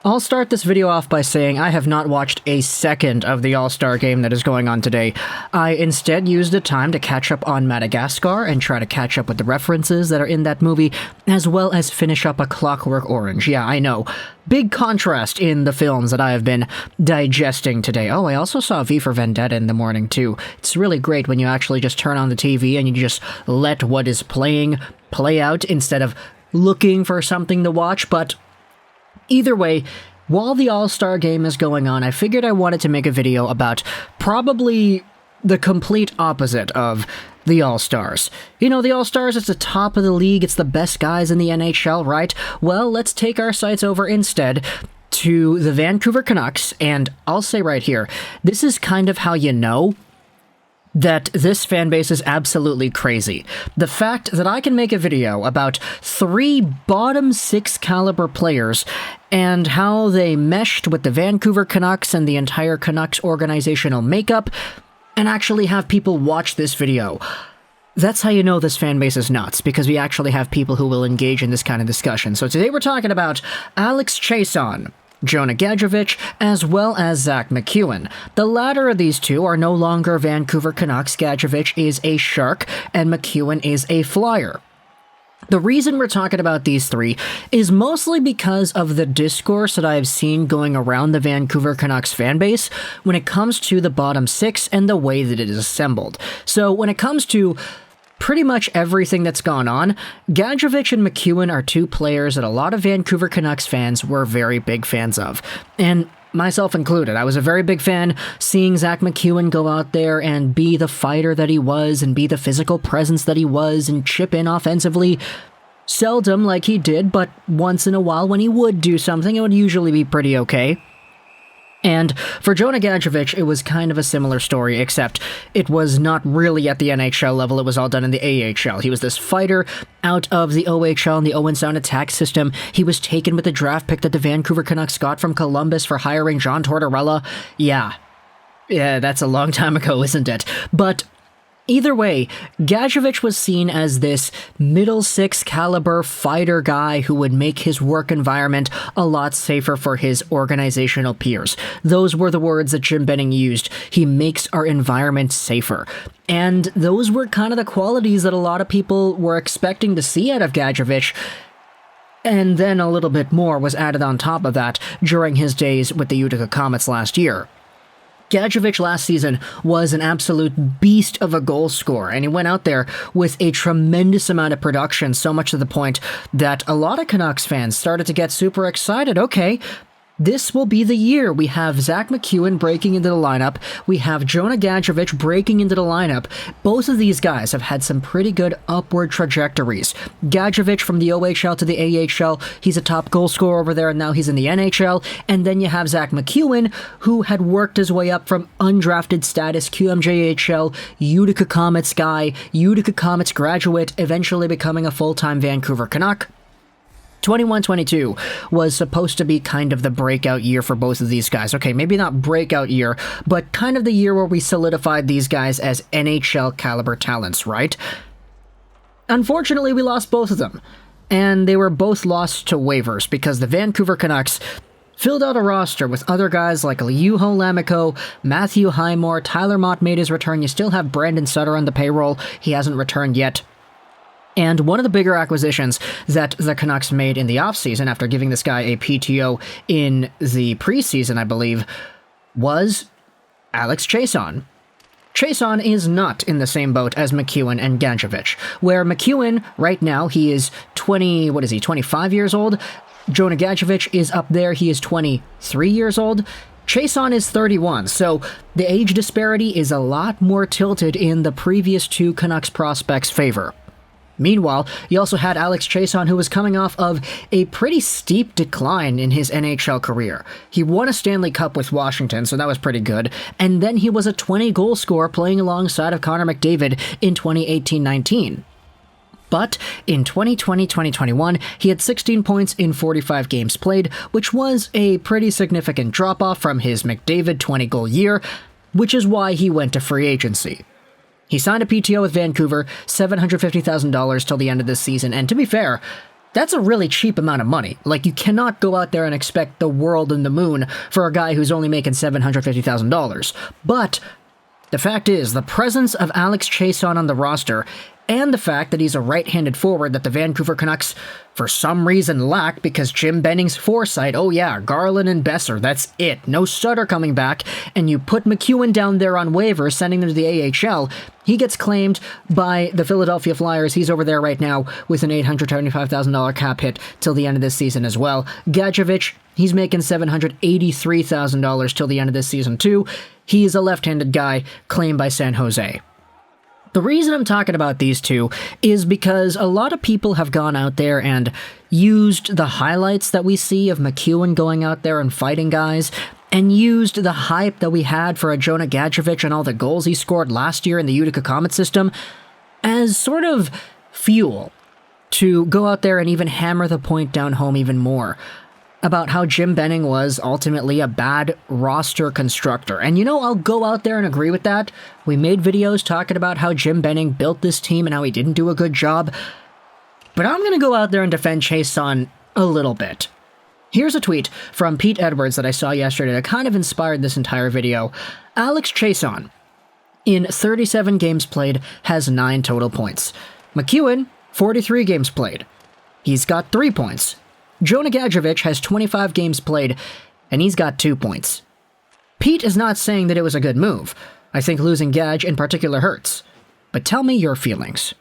I'll start this video off by saying I have not watched a second of the All-Star game that is going on today. I instead used the time to catch up on Madagascar and try to catch up with the references that are in that movie, as well as finish up A Clockwork Orange. Yeah, I know. Big contrast in the films that I have been digesting today. Oh, I also saw V for Vendetta in the morning, too. It's really great when you actually just turn on the TV and you just let what is playing play out instead of looking for something to watch, but either way, while the All-Star game is going on, I figured I wanted to make a video about probably the complete opposite of the All-Stars. You know, the All-Stars, it's the top of the league, it's the best guys in the NHL, right? Well, let's take our sights over instead to the Vancouver Canucks, and I'll say right here, this is kind of how you know that this fan base is absolutely crazy. The fact that I can make a video about 3 bottom-6 caliber players and how they meshed with the Vancouver Canucks and the entire Canucks organizational makeup, and actually have people watch this video. That's how you know this fan base is nuts, because we actually have people who will engage in this kind of discussion. So today we're talking about Alex Chiasson, Jonah Gadjovich, as well as Zack MacEwen. The latter of these two are no longer Vancouver Canucks. Gadjovich is a Shark, and MacEwen is a Flyer. The reason we're talking about these three is mostly because of the discourse that I've seen going around the Vancouver Canucks fanbase when it comes to the bottom 6 and the way that it is assembled. So when it comes to pretty much everything that's gone on, Gadjovich and MacEwen are two players that a lot of Vancouver Canucks fans were very big fans of. And myself included. I was a very big fan seeing Zack MacEwen go out there and be the fighter that he was and be the physical presence that he was and chip in offensively. Seldom like he did, but once in a while when he would do something, it would usually be pretty okay. And for Jonah Gadjovich, it was kind of a similar story, except it was not really at the NHL level, it was all done in the AHL. He was this fighter out of the OHL and the Owen Sound attack system. He was taken with the draft pick that the Vancouver Canucks got from Columbus for hiring John Tortorella. Yeah, that's a long time ago, isn't it? But either way, Gadjovich was seen as this middle 6 caliber fighter guy who would make his work environment a lot safer for his organizational peers. Those were the words that Jim Benning used. He makes our environment safer. And those were kind of the qualities that a lot of people were expecting to see out of Gadjovich. And then a little bit more was added on top of that during his days with the Utica Comets last year. Gadjovich last season was an absolute beast of a goal scorer, and he went out there with a tremendous amount of production, so much to the point that a lot of Canucks fans started to get super excited. Okay, this will be the year. We have Zack MacEwen breaking into the lineup. We have Jonah Gadjovich breaking into the lineup. Both of these guys have had some pretty good upward trajectories. Gadjovich from the OHL to the AHL, he's a top goal scorer over there, and now he's in the NHL. And then you have Zack MacEwen, who had worked his way up from undrafted status, QMJHL, Utica Comets guy, Utica Comets graduate, eventually becoming a full-time Vancouver Canuck. 21-22 was supposed to be kind of the breakout year for both of these guys. Okay, maybe not breakout year, but kind of the year where we solidified these guys as NHL caliber talents, right? Unfortunately, we lost both of them, and they were both lost to waivers because the Vancouver Canucks filled out a roster with other guys like Juho Lammikko, Matthew Highmore, Tyler Mott made his return. You still have Brandon Sutter on the payroll. He hasn't returned yet. And one of the bigger acquisitions that the Canucks made in the offseason, after giving this guy a PTO in the preseason, I believe, was Alex Chiasson. Chiasson is not in the same boat as MacEwen and Gadjovich, where MacEwen, right now, he is 25 years old. Jonah Gadjovich is up there, he is 23 years old. Chiasson is 31, so the age disparity is a lot more tilted in the previous two Canucks prospects' favor. Meanwhile, you also had Alex Chiasson, who was coming off of a pretty steep decline in his NHL career. He won a Stanley Cup with Washington, so that was pretty good, and then he was a 20-goal scorer playing alongside of Connor McDavid in 2018-19. But in 2020-2021, he had 16 points in 45 games played, which was a pretty significant drop-off from his McDavid 20-goal year, which is why he went to free agency. He signed a PTO with Vancouver, $750,000 till the end of this season, and to be fair, That's a really cheap amount of money. Like, you cannot go out there and expect the world and the moon for a guy who's only making $750,000. But the fact is, the presence of Alex Chiasson on the roster, and the fact that he's a right-handed forward that the Vancouver Canucks, for some reason, lack because Jim Benning's foresight, oh yeah, Garland and Besser, that's it. No Sutter coming back, and you put MacEwen down there on waivers, sending him to the AHL. He gets claimed by the Philadelphia Flyers. He's over there right now with an $875,000 cap hit till the end of this season as well. Gadjovich, he's making $783,000 till the end of this season too. He's a left-handed guy claimed by San Jose. The reason I'm talking about these two is because a lot of people have gone out there and used the highlights that we see of MacEwen going out there and fighting guys, and used the hype that we had for a Jonah Gadjovich and all the goals he scored last year in the Utica Comet system as sort of fuel to go out there and even hammer the point down home even more about how Jim Benning was ultimately a bad roster constructor. And you know, I'll go out there and agree with that. We made videos talking about how Jim Benning built this team and how he didn't do a good job. But I'm going to go out there and defend Chiasson a little bit. Here's a tweet from Pete Edwards that I saw yesterday that kind of inspired this entire video. Alex Chiasson, in 37 games played, has 9 total points. MacEwen, 43 games played. He's got 3 points. Jonah Gadjovich has 25 games played, and he's got 2 points. Pete is not saying that it was a good move. I think losing Gadge in particular hurts. But tell me your feelings.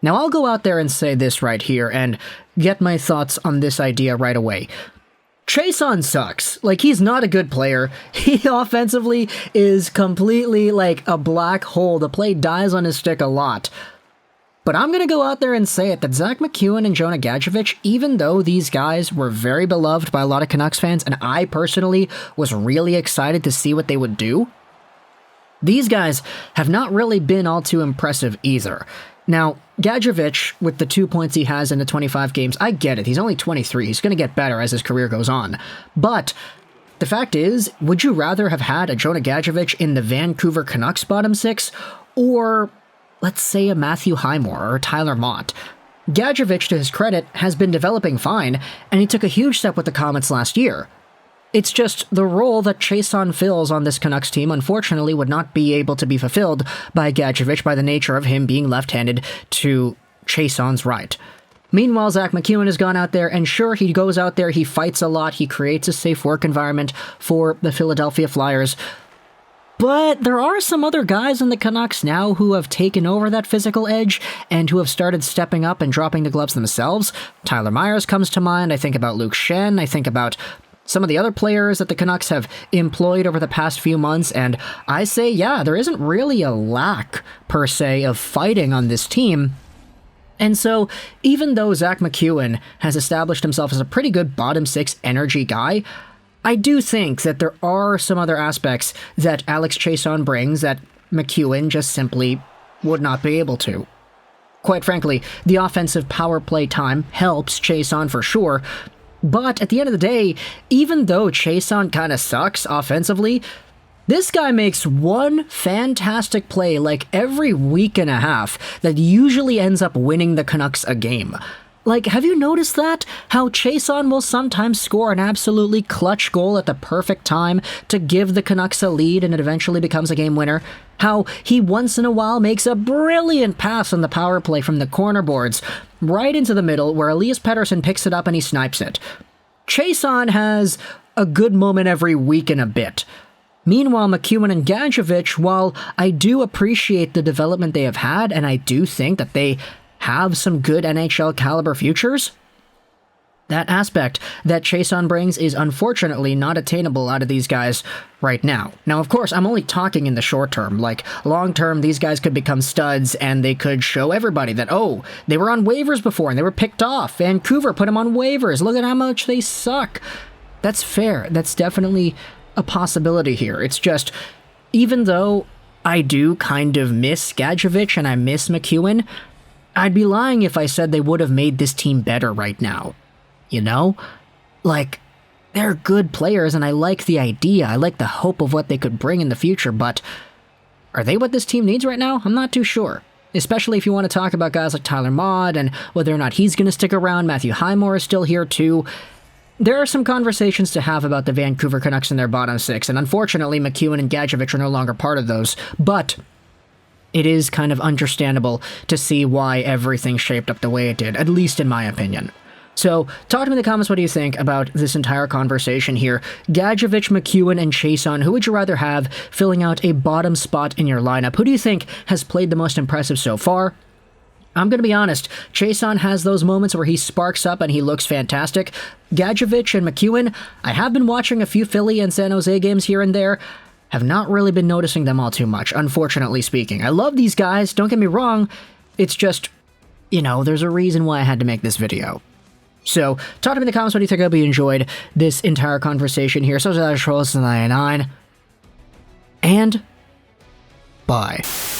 Now I'll go out there and say this right here and get my thoughts on this idea right away. Chiasson sucks. Like, he's not a good player. He offensively is completely like a black hole. The play dies on his stick a lot. But I'm going to go out there and say it, that Zack MacEwen and Jonah Gadjovich, even though these guys were very beloved by a lot of Canucks fans, and I personally was really excited to see what they would do, these guys have not really been all too impressive either. Now, Gadjovich, with the 2 points he has in the 25 games, I get it. He's only 23. He's going to get better as his career goes on. But the fact is, would you rather have had a Jonah Gadjovich in the Vancouver Canucks bottom 6, or let's say a Matthew Highmore or Tyler Mott? Gadjovich, to his credit, has been developing fine, and he took a huge step with the Comets last year. It's just the role that Chiasson fills on this Canucks team, unfortunately, would not be able to be fulfilled by Gadjovich by the nature of him being left-handed to Chiasson's right. Meanwhile, Zack MacEwen has gone out there, and sure, he goes out there, he fights a lot, he creates a safe work environment for the Philadelphia Flyers. But there are some other guys in the Canucks now who have taken over that physical edge and who have started stepping up and dropping the gloves themselves. Tyler Myers comes to mind. I think about Luke Schenn. I think about some of the other players that the Canucks have employed over the past few months, and I say, yeah, there isn't really a lack, per se, of fighting on this team. And so, even though Zack MacEwen has established himself as a pretty good bottom-6 energy guy, I do think that there are some other aspects that Alex Chiasson brings that MacEwen just simply would not be able to. Quite frankly, the offensive power play time helps Chiasson for sure, but at the end of the day, even though Chiasson kind of sucks offensively, this guy makes one fantastic play like every week and a half that usually ends up winning the Canucks a game. Like, have you noticed that? How Chiasson will sometimes score an absolutely clutch goal at the perfect time to give the Canucks a lead and it eventually becomes a game winner? How he once in a while makes a brilliant pass on the power play from the corner boards right into the middle where Elias Pettersson picks it up and he snipes it. Chiasson has a good moment every week and a bit. Meanwhile, MacEwen and Gadjovich, while I do appreciate the development they have had, and I do think that they have some good NHL caliber futures, that aspect that Chiasson brings is unfortunately not attainable out of these guys right now. Now, of course, I'm only talking in the short term. Like, long term, these guys could become studs and they could show everybody that, oh, they were on waivers before and they were picked off. Vancouver put them on waivers. Look at how much they suck. That's fair. That's definitely a possibility here. It's just, even though I do kind of miss Gadjovich and I miss MacEwen, I'd be lying if I said they would have made this team better right now. You know? Like, they're good players and I like the idea. I like the hope of what they could bring in the future, but are they what this team needs right now? I'm not too sure. especially if you want to talk about guys like Tyler Maude and whether or not he's going to stick around. Matthew Highmore is still here too. There are some conversations to have about the Vancouver Canucks and their bottom six, and unfortunately MacEwen and Gadjovich are no longer part of those, but it is kind of understandable to see why everything shaped up the way it did, at least in my opinion. So, talk to me in the comments, what do you think about this entire conversation here? Gadjovich, MacEwen, and Chiasson, who would you rather have filling out a bottom spot in your lineup? Who do you think has played the most impressive so far? I'm going to be honest, Chiasson has those moments where he sparks up and he looks fantastic. Gadjovich and MacEwen, I have been watching a few Philly and San Jose games here and there, have not really been noticing them all too much, unfortunately speaking. I love these guys, don't get me wrong, it's just, you know, there's a reason why I had to make this video. So, talk to me in the comments, what do you think? I hope you enjoyed this entire conversation here. So, Alex Chiasson, and bye.